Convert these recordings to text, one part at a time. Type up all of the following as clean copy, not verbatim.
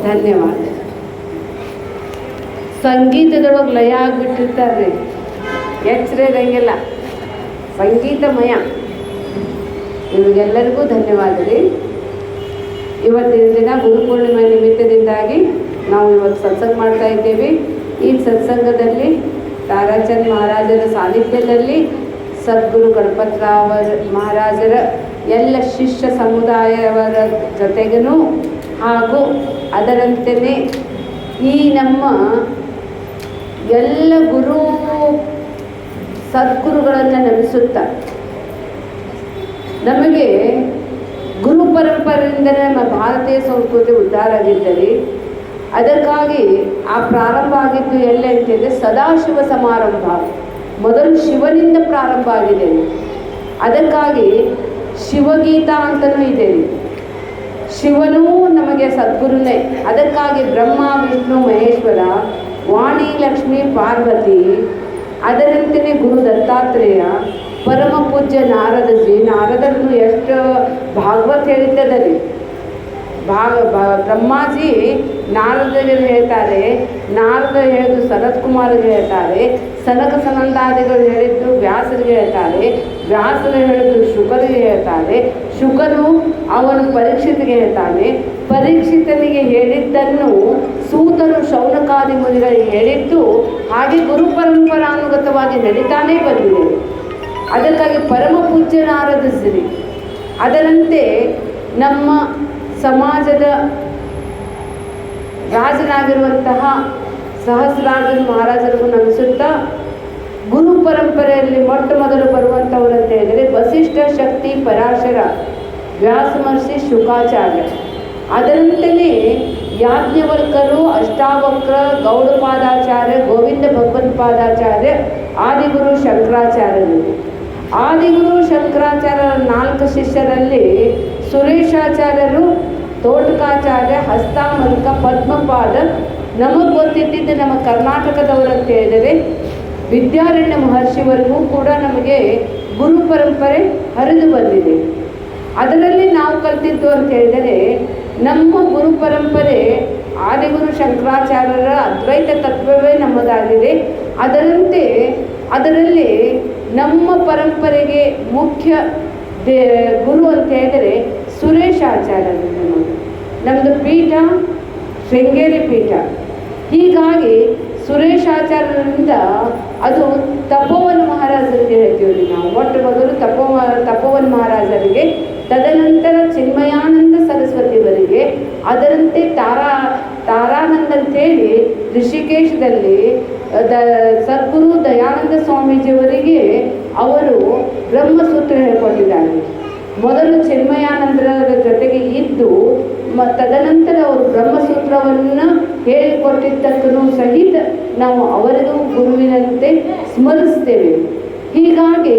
ಧನ್ಯವಾದ. ಸಂಗೀತದೊಳಗೆ ಲಯ ಆಗಿಬಿಟ್ಟಿರ್ತಾರೆ, ಎಚ್ಚರ ಇರಂಗಿಲ್ಲ, ಸಂಗೀತಮಯ. ನಿಮಗೆಲ್ಲರಿಗೂ ಧನ್ಯವಾದ ರೀ. ಇವತ್ತಿನ ದಿನ ಗುರುಪೂರ್ಣಿಮೆ ನಿಮಿತ್ತದಿಂದಾಗಿ ನಾವು ಇವತ್ತು ಸತ್ಸಂಗ ಮಾಡ್ತಾ ಇದ್ದೇವೆ. ಈ ಸತ್ಸಂಗದಲ್ಲಿ ತಾರಾಚಂದ್ ಮಹಾರಾಜರ ಸಾನ್ನಿಧ್ಯದಲ್ಲಿ ಸದ್ಗುರು ಗಣಪತರಾವ್ ಮಹಾರಾಜರ ಎಲ್ಲ ಶಿಷ್ಯ ಸಮುದಾಯವರ ಜೊತೆಗೂ ಹಾಗೂ ಅದರಂತೆಯೇ ಈ ನಮ್ಮ ಎಲ್ಲ ಗುರು ಸದ್ಗುರುಗಳನ್ನು ನಮಿಸುತ್ತಾ ನಮಗೆ ಗುರು ಪರಂಪರೆಯಿಂದಲೇ ನಮ್ಮ ಭಾರತೀಯ ಸಂಸ್ಕೃತಿ ಉದ್ಧಾರ ಆಗಿದ್ದರೆ ಅದಕ್ಕಾಗಿ ಆ ಪ್ರಾರಂಭ ಆಗಿದ್ದು ಎಲ್ಲ ಅಂತಿದೆ ಸದಾಶಿವ ಸಮಾರಂಭ. ಮೊದಲು ಶಿವನಿಂದ ಪ್ರಾರಂಭ ಆಗಿದೆ. ಅದಕ್ಕಾಗಿ ಶಿವಗೀತ ಅಂತಲೂ ಇದೆ. ಶಿವನೂ ನಮಗೆ ಸದ್ಗುರುನೇ. ಅದಕ್ಕಾಗಿ ಬ್ರಹ್ಮ ವಿಷ್ಣು ಮಹೇಶ್ವರ, ವಾಣಿ ಲಕ್ಷ್ಮೀ ಪಾರ್ವತಿ, ಅದರಂತೆಯೇ ಗುರು ದತ್ತಾತ್ರೇಯ, ಪರಮ ಪೂಜ್ಯ ನಾರದಜಿ. ನಾರದರನ್ನು ಎಷ್ಟು ಭಾಗವತ್ ಹೇಳಿದ್ದರಿ. ಬ್ರಹ್ಮಾಜಿ ನಾರದರಿಗೆ ಹೇಳ್ತಾರೆ, ನಾರದ ಹೇಳಿದ್ದು ಸನತ್ ಕುಮಾರಿಗೆ ಹೇಳ್ತಾರೆ, ಸನಕ ಸನಂದಾದಿಗಳು ಹೇಳಿದ್ದು ವ್ಯಾಸರಿಗೆ ಹೇಳ್ತಾರೆ, ವ್ಯಾಸರು ಹೇಳಿದ್ದು ಶುಕರಿಗೆ ಹೇಳ್ತಾರೆ, ಶುಕನು ಅವನು ಪರೀಕ್ಷಿತಿಗೆ ಹೇಳ್ತಾನೆ, ಪರೀಕ್ಷಿತನಿಗೆ ಹೇಳಿದ್ದನ್ನು ಸೂತರು ಶೌನಕಾದಿ ಮುನಿಗಳಿಗೆ ಹೇಳಿದ್ದು ಹಾಗೆ ಗುರು ಪರಂಪರಾನುಗತವಾಗಿ ನಡೀತಾನೇ ಬಂದಿದೆ. ಅದಕ್ಕಾಗಿ ಪರಮ ಪೂಜ್ಯ ನಾರದಸಿರಿ. ಅದರಂತೆ ನಮ್ಮ ಸಮಾಜದ ರಾಜನಾಗಿರುವಂತಹ ಸಹಸ್ರಾರ್ಜುನ ಮಹಾರಾಜರಿಗೂ ನಮಿಸುತ್ತಾ ಗುರು ಪರಂಪರೆಯಲ್ಲಿ ಮೊಟ್ಟ ಮೊದಲು ಬರುವಂಥವರು ಅಂತ ಹೇಳಿದರೆ ವಸಿಷ್ಠ, ಶಕ್ತಿ, ಪರಾಶರ, ವ್ಯಾಸ ಮಹರ್ಷಿ, ಶುಕಾಚಾರ್ಯ. ಅದರಂತೆಯೇ ಯಾಜ್ಞವಲ್ಕರು, ಅಷ್ಟಾವಕ್ರ, ಗೌಡಪಾದಾಚಾರ್ಯ, ಗೋವಿಂದ ಭಗವತ್ಪಾದಾಚಾರ್ಯ, ಆದಿಗುರು ಶಂಕರಾಚಾರ್ಯರು. ಆದಿಗುರು ಶಂಕರಾಚಾರ್ಯರ 4 ಶಿಷ್ಯರಲ್ಲಿ ಸುರೇಶಾಚಾರ್ಯರು, ತೋಟಕಾಚಾರ್ಯ, ಹಸ್ತಾಮಲ್ಕ, ಪದ್ಮಪಾದ. ನಮಗೆ ಗೊತ್ತಿದ್ದಿದ್ದು ನಮ್ಮ ಕರ್ನಾಟಕದವರಂತ ಹೇಳಿದರೆ ವಿದ್ಯಾರಣ್ಯ ಮಹರ್ಷಿವರೆಗೂ ಕೂಡ ನಮಗೆ ಗುರು ಪರಂಪರೆ ಹರಿದು ಬಂದಿದೆ. ಅದರಲ್ಲಿ ನಾವು ಕಲ್ತಿದ್ದು ಅಂತ ಹೇಳಿದರೆ ನಮ್ಮ ಗುರು ಪರಂಪರೆ ಆದಿಗುರು ಶಂಕರಾಚಾರ್ಯರ ಅದ್ವೈತ ತತ್ವವೇ ನಮ್ಮದಾಗಿದೆ. ಅದರಲ್ಲಿ ನಮ್ಮ ಪರಂಪರೆಗೆ ಮುಖ್ಯ ಗುರು ಅಂತ ಹೇಳಿದರೆ ಸುರೇಶಾಚಾರ್ಯರು. ನಮ್ಮದು ಪೀಠ ಶೃಂಗೇರಿ ಪೀಠ. ಹೀಗಾಗಿ ಸುರೇಶಾಚಾರ್ಯರಿಂದ ಅದು ತಪೋವನ ಮಹಾರಾಜರಿಗೆ ಹೇಳ್ತೀವಿ ನಾವು. ಮೊಟ್ಟ ಮೊದಲು ತಪೋವನ ಮಹಾರಾಜರಿಗೆ, ತದನಂತರ ಚಿನ್ಮಯಾನಂದ ಸರಸ್ವತಿಯವರಿಗೆ, ಅದರಂತೆ ತಾರಾನಂದ ಅಂತೇಳಿ ಋಷಿಕೇಶದಲ್ಲಿ ಸದ್ಗುರು ದಯಾನಂದ ಸ್ವಾಮೀಜಿಯವರಿಗೆ ಅವರು ಬ್ರಹ್ಮಸೂತ್ರ ಹೇಳಿಕೊಟ್ಟಿದ್ದಾರೆ. ಮೊದಲು ಚಿನ್ಮಯಾನಂದರ ಜೊತೆಗೆ ಇದ್ದು ತದನಂತರ ಅವರು ಬ್ರಹ್ಮಸೂತ್ರವನ್ನು ಹೇಳಿಕೊಟ್ಟಿದ್ದಕ್ಕೂ ಸಹಿತ ನಾವು ಅವರಿಗೂ ಗುರುವಿನಂತೆ ಸ್ಮರಿಸ್ತೇವೆ. ಹೀಗಾಗಿ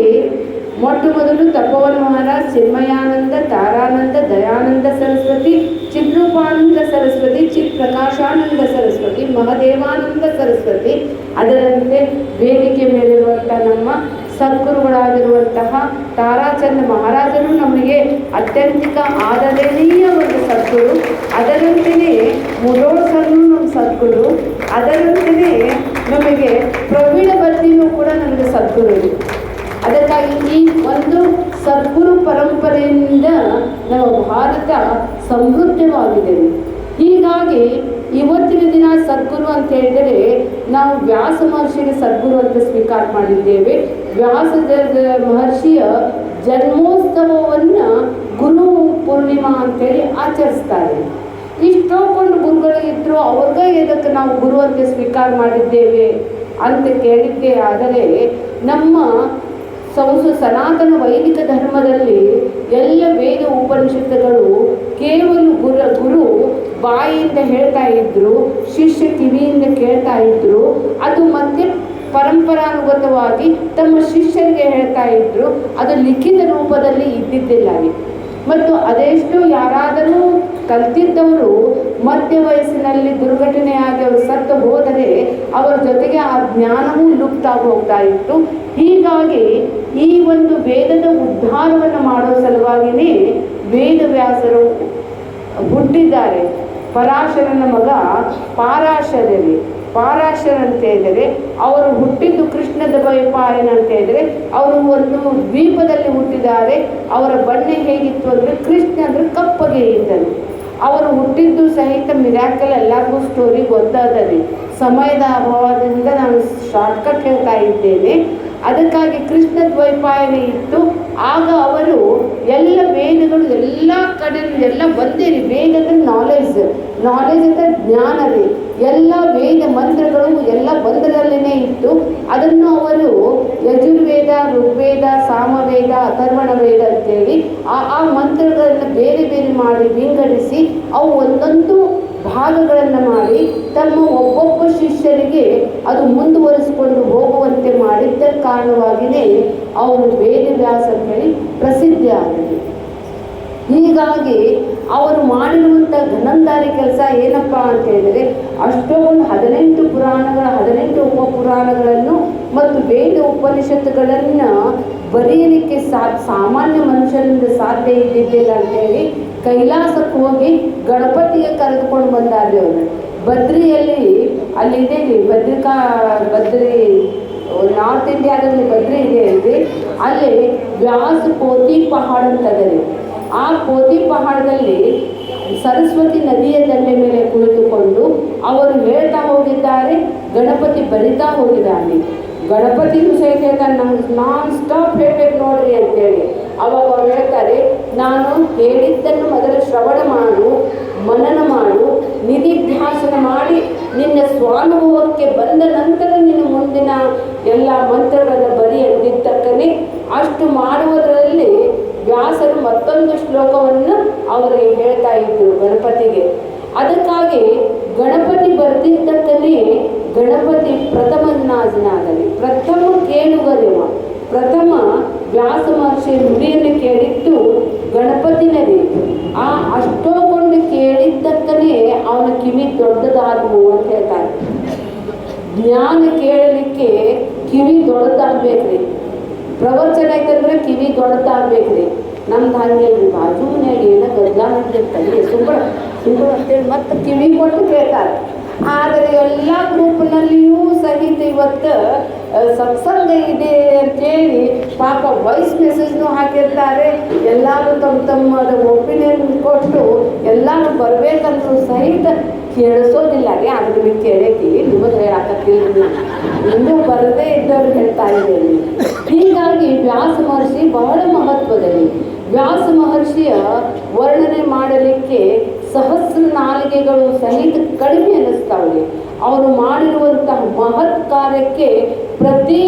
ಮೊಟ್ಟ ಮೊದಲು ತಪೋವನ ಮಹಾರಾಜ್, ಚಿನ್ಮಯಾನಂದ, ತಾರಾನಂದ, ದಯಾನಂದ ಸರಸ್ವತಿ, ಚಿದ್ರೂಪಾನಂದ ಸರಸ್ವತಿ, ಚಿತ್ ಪ್ರಕಾಶಾನಂದ ಸರಸ್ವತಿ, ಮಹದೇವಾನಂದ ಸರಸ್ವತಿ. ಅದರಂತೆ ವೇದಿಕೆ ಮೇಲಿರುವಂಥ ನಮ್ಮ ಸದ್ಗುರುಗಳಾಗಿರುವಂತಹ ತಾರಾಚಂದ್ರ ಮಹಾರಾಜರು ನಮಗೆ ಅತ್ಯಂತಿಕ ಆದರಣೀಯ ಒಂದು ಸದ್ಗುರು. ಅದರಂತೆಯೇ ಮುಡೋಳ ಸರ್ನು ನಮ್ಮ ಸದ್ಗುರು. ಅದರಂತೆಯೇ ನಮಗೆ ಪ್ರವೀಣ ಬರ್ತಿನೂ ಕೂಡ ನಮಗೆ ಸದ್ಗುರು. ಅದಕ್ಕಾಗಿ ಈ ಒಂದು ಸದ್ಗುರು ಪರಂಪರೆಯಿಂದ ನಮ್ಮ ಭಾರತ ಸಮೃದ್ಧವಾಗಿದೆ. ಹೀಗಾಗಿ ಇವತ್ತಿನ ದಿನ ಸದ್ಗುರು ಅಂತ ಹೇಳಿದರೆ ನಾವು ವ್ಯಾಸ ಮಹರ್ಷಿಗೆ ಸದ್ಗುರು ಅಂತ ಸ್ವೀಕಾರ ಮಾಡಿದ್ದೇವೆ. ವ್ಯಾಸ ಮಹರ್ಷಿಯ ಜನ್ಮೋತ್ಸವವನ್ನು ಗುರು ಪೂರ್ಣಿಮಾ ಅಂತೇಳಿ ಆಚರಿಸ್ತಾರೆ. ಇಷ್ಟೊಂದು ಗುರುಗಳಿದ್ರು ಅವ್ರಿಗೆ ಇದಕ್ಕೆ ನಾವು ಗುರು ಅಂತ ಸ್ವೀಕಾರ ಮಾಡಿದ್ದೇವೆ ಅಂತ ಕೇಳಿದ್ದೇ ಆದರೆ ನಮ್ಮ ಸನಾತನ ವೈದಿಕ ಧರ್ಮದಲ್ಲಿ ಎಲ್ಲ ವೇದ ಉಪನಿಷತ್ತುಗಳು ಕೇವಲ ಗುರು ಬಾಯಿಯಿಂದ ಹೇಳ್ತಾ ಇದ್ರು, ಶಿಷ್ಯ ಕಿವಿಯಿಂದ ಕೇಳ್ತಾ ಇದ್ರು. ಅದು ಮತ್ತೆ ಪರಂಪರಾನುಗತವಾಗಿ ತಮ್ಮ ಶಿಷ್ಯರಿಗೆ ಹೇಳ್ತಾ ಇದ್ರು. ಅದು ಲಿಖಿತ ರೂಪದಲ್ಲಿ ಇದ್ದಿದ್ದಿಲ್ಲ. ಮತ್ತು ಅದೆಷ್ಟು ಯಾರಾದರೂ ಕಲ್ತಿದ್ದವರು ಮಧ್ಯ ವಯಸ್ಸಿನಲ್ಲಿ ದುರ್ಘಟನೆಯಾಗಿ ಅವರು ಸತ್ತು ಹೋದರೆ ಅವರ ಜೊತೆಗೆ ಆ ಜ್ಞಾನವೂ ಲುಪ್ತಾಗಿ ಹೋಗ್ತಾ ಇತ್ತು. ಹೀಗಾಗಿ ಈ ಒಂದು ವೇದದ ಉದ್ಧಾರವನ್ನು ಮಾಡೋ ಸಲುವಾಗಿಯೇ ವೇದವ್ಯಾಸರು ಹುಟ್ಟಿದ್ದಾರೆ. ಪರಾಶರನ ಮಗ ಪಾರಾಶರರಿ. ಪಾರಾಶರ ಅಂತ ಹೇಳಿದರೆ ಅವರು ಹುಟ್ಟಿದ್ದು ಕೃಷ್ಣದ ದ್ವೈಪಾಯನ ಅಂತ ಹೇಳಿದರೆ ಅವರು ಒಂದು ದ್ವೀಪದಲ್ಲಿ ಹುಟ್ಟಿದ್ದಾರೆ. ಅವರ ಬಣ್ಣ ಹೇಗಿತ್ತು ಅಂದರೆ ಕೃಷ್ಣ ಅಂದರೆ ಕಪ್ಪಗೆ ಇದ್ದನು. ಅವರು ಹುಟ್ಟಿದ್ದು ಸಹಿತ ಮಿರಾಕಲ್, ಎಲ್ಲರಿಗೂ ಸ್ಟೋರಿ ಗೊತ್ತಾದರೆ ಸಮಯದ ಅಭಾವದಿಂದ ನಾನು ಶಾರ್ಟ್ಕಟ್ ಹೇಳ್ತಾ ಇದ್ದೇನೆ. ಅದಕ್ಕಾಗಿ ಕೃಷ್ಣ ದ್ವೈಪಾಯನ ಇತ್ತು. ಆಗ ಅವರು ಎಲ್ಲ ವೇದಗಳು ಎಲ್ಲ ಕಡೆ ಎಲ್ಲ ಬಂದಿರಿ. ವೇದ ಅಂದರೆ ನಾಲೆಜ್ ಅಂದರೆ ಜ್ಞಾನ ರೀ. ಎಲ್ಲ ವೇದ ಮಂತ್ರಗಳು ಎಲ್ಲ ಒಂದರಲ್ಲೇ ಇತ್ತು. ಅದನ್ನು ಅವರು ಯಜುರ್ವೇದ, ಋಗ್ವೇದ, ಸಾಮವೇದ, ಅಥರ್ವಣ ವೇದ ಅಂತೇಳಿ ಆ ಮಂತ್ರಗಳನ್ನು ಬೇರೆ ಬೇರೆ ಮಾಡಿ ವಿಂಗಡಿಸಿ ಅವು ಒಂದೊಂದು ಭಾಗಗಳನ್ನು ಮಾಡಿ ತಮ್ಮ ಒಬ್ಬೊಬ್ಬ ಶಿಷ್ಯರಿಗೆ ಅದು ಮುಂದುವರಿಸಿಕೊಂಡು ಹೋಗುವಂತೆ ಮಾಡಿದ್ದ ಕಾರಣವಾಗಿಯೇ ಅವರು ವೇದವ್ಯಾಸ ಅಂತೇಳಿ ಪ್ರಸಿದ್ಧಿ ಆಗಿದೆ. ಹೀಗಾಗಿ ಅವರು ಮಾಡಿರುವಂಥ ಘನಂದಾರಿ ಕೆಲಸ ಏನಪ್ಪ ಅಂತ ಹೇಳಿದರೆ ಅಷ್ಟೊಂದು 18 ಪುರಾಣಗಳ 18 ಉಪಪುರಾಣಗಳನ್ನು ಮತ್ತು ವೇದ ಉಪನಿಷತ್ತುಗಳನ್ನು ಬರೆಯಲಿಕ್ಕೆ ಸಾಮಾನ್ಯ ಮನುಷ್ಯನಿಂದ ಸಾಧ್ಯ ಇದ್ದಿದ್ದಿಲ್ಲ ಅಂತೇಳಿ ಕೈಲಾಸಕ್ಕೆ ಹೋಗಿ ಗಣಪತಿಗೆ ಕರೆದುಕೊಂಡು ಬಂದಾರೆ ಅವರು. ಬದ್ರಿಯಲ್ಲಿ ಅಲ್ಲಿದೆ ಬದ್ರಿ ನಾರ್ತ್ ಇಂಡಿಯಾದಲ್ಲಿ ಬದ್ರಿ ಇದೆ ಅಲ್ರಿ. ಅಲ್ಲಿ ವ್ಯಾಸ ಪೋತಿ ಪಹಾಡ್ ಅಂತದೆ. ಆ ಪೋತಿ ಪಹಾಡದಲ್ಲಿ ಸರಸ್ವತಿ ನದಿಯ ದಂಡೆ ಮೇಲೆ ಕುಳಿತುಕೊಂಡು ಅವರು ಹೇಳ್ತಾ ಹೋಗಿದ್ದಾರೆ, ಗಣಪತಿ ಬರಿತಾ ಹೋಗಿದ್ದಾನೆ. ಗಣಪತಿಯು ಸಹಿತ ಹೇಳ್ತಾನೆ, ನಮ್ಗೆ ನಾನ್ ಸ್ಟಾಪ್ ಹೇಳ್ಬೇಕು ನೋಡ್ರಿ ಅಂತೇಳಿ. ಅವಾಗ ಅವ್ರು ಹೇಳ್ತಾರೆ, ನಾನು ಹೇಳಿದ್ದನ್ನು ಮೊದಲು ಶ್ರವಣ ಮಾಡು, ಮನನ ಮಾಡು, ನಿಧಿಧ್ಯಾಸನ ಮಾಡಿ ನಿನ್ನ ಸ್ವಾನುಭವಕ್ಕೆ ಬಂದ ನಂತರ ನಿನ್ನ ಮುಂದಿನ ಎಲ್ಲ ಮಂತ್ರಗಳನ್ನು ಬರಿ ಅಂದಿದ್ದಕ್ಕನೇ ಅಷ್ಟು ಮಾಡುವುದರಲ್ಲಿ ವ್ಯಾಸರು ಮತ್ತೊಂದು ಶ್ಲೋಕವನ್ನು ಅವರಿಗೆ ಹೇಳ್ತಾ ಇದ್ರು ಗಣಪತಿಗೆ. ಅದಕ್ಕಾಗಿ ಗಣಪತಿ ಬರೆದಿದ್ದಕ್ಕನೇ ಗಣಪತಿ ಪ್ರಥಮನಾದನೆ. ಪ್ರಥಮ ಕೇಳುಗದೇವ. ಪ್ರಥಮ ವ್ಯಾಸ ಮಹರ್ಷಿಯ ನುಡಿಯನ್ನು ಕೇಳಿದ್ದು ಗಣಪತಿನದೇ. ಆ ಅಷ್ಟೋಗೊಂಡು ಕೇಳಿದ್ದಕ್ಕನೇ ಅವನ ಕಿವಿ ದೊಡ್ಡದಾದವು ಅಂತ ಹೇಳ್ತಾರೆ. ಜ್ಞಾನ ಕೇಳಲಿಕ್ಕೆ ಕಿವಿ ದೊಡ್ಡದಾಗಬೇಕ್ರಿ. ಪ್ರವಚನ ಐತಂದ್ರೆ ಕಿವಿ ದೊಡ್ಡದಾಗಬೇಕ್ರಿ. ನಮ್ದು ಹಂಗೆ ಬಾಜು ಮನೆಯಾಗ ಏನೋ ಗದ್ದಲ ಮಾಡ್ತಿರ್ತಾನೆ ಸುಂಬಳ ಅಂತೇಳಿ ಮತ್ತೆ ಕಿವಿ ಕೊಟ್ಟು ಕೇಳ್ತಾರೆ. ಆದರೆ ಎಲ್ಲ ಗ್ರೂಪ್ನಲ್ಲಿಯೂ ಸಹಿತ ಇವತ್ತು ಸತ್ಸಂಗ ಇದೆ ಅಂತೇಳಿ ಪಾಪ ವಾಯ್ಸ್ ಮೆಸೇಜ್ನೂ ಹಾಕಿರ್ತಾರೆ. ಎಲ್ಲರೂ ತಮ್ಮದ ಒಪಿನಿಯನ್ ಕೊಟ್ಟು ಎಲ್ಲರೂ ಬರಬೇಕಂದ್ರೂ ಸಹಿತ ಕೇಳಿಸೋದಿಲ್ಲ ರೀ. ಅದು ನಿಮಗೆ ಕೇಳೈತಿ, ನಿಮಗೆ ಹೇಳಾಕತ್ತಿಲ್ಲ, ಇನ್ನೂ ಬರದೇ ಇದ್ದವ್ರು ಹೇಳ್ತಾ ಇದ್ದೇನೆ. ಹೀಗಾಗಿ ವ್ಯಾಸ ಮಹರ್ಷಿ ಬಹಳ ಮಹತ್ವದಲ್ಲಿ. ವ್ಯಾಸ ಮಹರ್ಷಿಯ ವರ್ಣನೆ ಮಾಡಲಿಕ್ಕೆ ಸಹಸ್ರ ನಾಲಿಗೆಗಳು ಸಹಿತ ಕಡಿಮೆ ಅನ್ನಿಸ್ತಾವೆ. ಅವರು ಮಾಡಿರುವಂತಹ ಮಹತ್ ಕಾರ್ಯಕ್ಕೆ ಪ್ರತಿ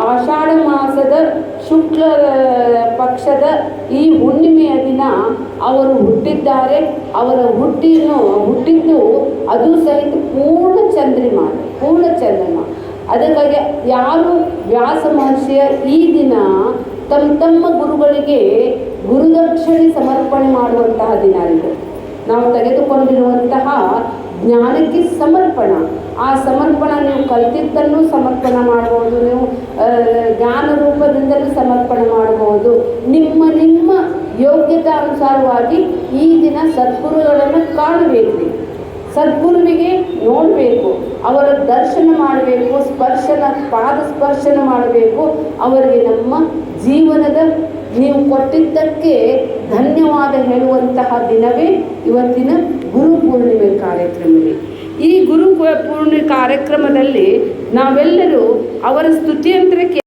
ಆಷಾಢ ಮಾಸದ ಶುಕ್ಲ ಪಕ್ಷದ ಈ ಹುಣ್ಣಿಮೆಯ ದಿನ ಅವರು ಹುಟ್ಟಿದ್ದಾರೆ. ಅವರ ಹುಟ್ಟಿದ್ದು ಅದು ಸಹಿತ ಪೂರ್ಣ ಚಂದ್ರಿಮಾ. ಅದಕ್ಕಾಗಿ ಯಾರು ವ್ಯಾಸ ಮಹರ್ಷಿಯ ಈ ದಿನ ತಮ್ಮ ಗುರುಗಳಿಗೆ ಗುರುದಕ್ಷಿಣೆ ಸಮರ್ಪಣೆ ಮಾಡುವಂತಹ ದಿನ ಇದು. ನಾವು ತೆಗೆದುಕೊಂಡಿರುವಂತಹ ಜ್ಞಾನಕ್ಕೆ ಸಮರ್ಪಣ. ಆ ಸಮರ್ಪಣ ನೀವು ಕಲಿತಿದ್ದನ್ನು ಸಮರ್ಪಣೆ ಮಾಡ್ಬೋದು, ನೀವು ಜ್ಞಾನ ರೂಪದಿಂದಲೂ ಸಮರ್ಪಣೆ ಮಾಡ್ಬೋದು. ನಿಮ್ಮ ಯೋಗ್ಯತೆ ಅನುಸಾರವಾಗಿ ಈ ದಿನ ಸದ್ಗುರುಗಳನ್ನು ಕಾಣಬೇಕು. ಸದ್ಗುರುವಿಗೆ ನೋಡಬೇಕು, ಅವರ ದರ್ಶನ ಮಾಡಬೇಕು, ಪಾದ ಸ್ಪರ್ಶನ ಮಾಡಬೇಕು. ಅವರಿಗೆ ನಮ್ಮ ಜೀವನದ ನೀವು ಕೊಟ್ಟಿದ್ದಕ್ಕೆ ಧನ್ಯವಾದ ಹೇಳುವಂತಹ ದಿನವೇ ಇವತ್ತಿನ ಗುರು ಪೂರ್ಣಿಮೆ ಕಾರ್ಯಕ್ರಮವೇ. ಈ ಗುರು ಪೂರ್ಣಿಮೆ ಕಾರ್ಯಕ್ರಮದಲ್ಲಿ ನಾವೆಲ್ಲರೂ ಅವರ ಸ್ತುತಿಯಂತ್ರಕ್ಕೆ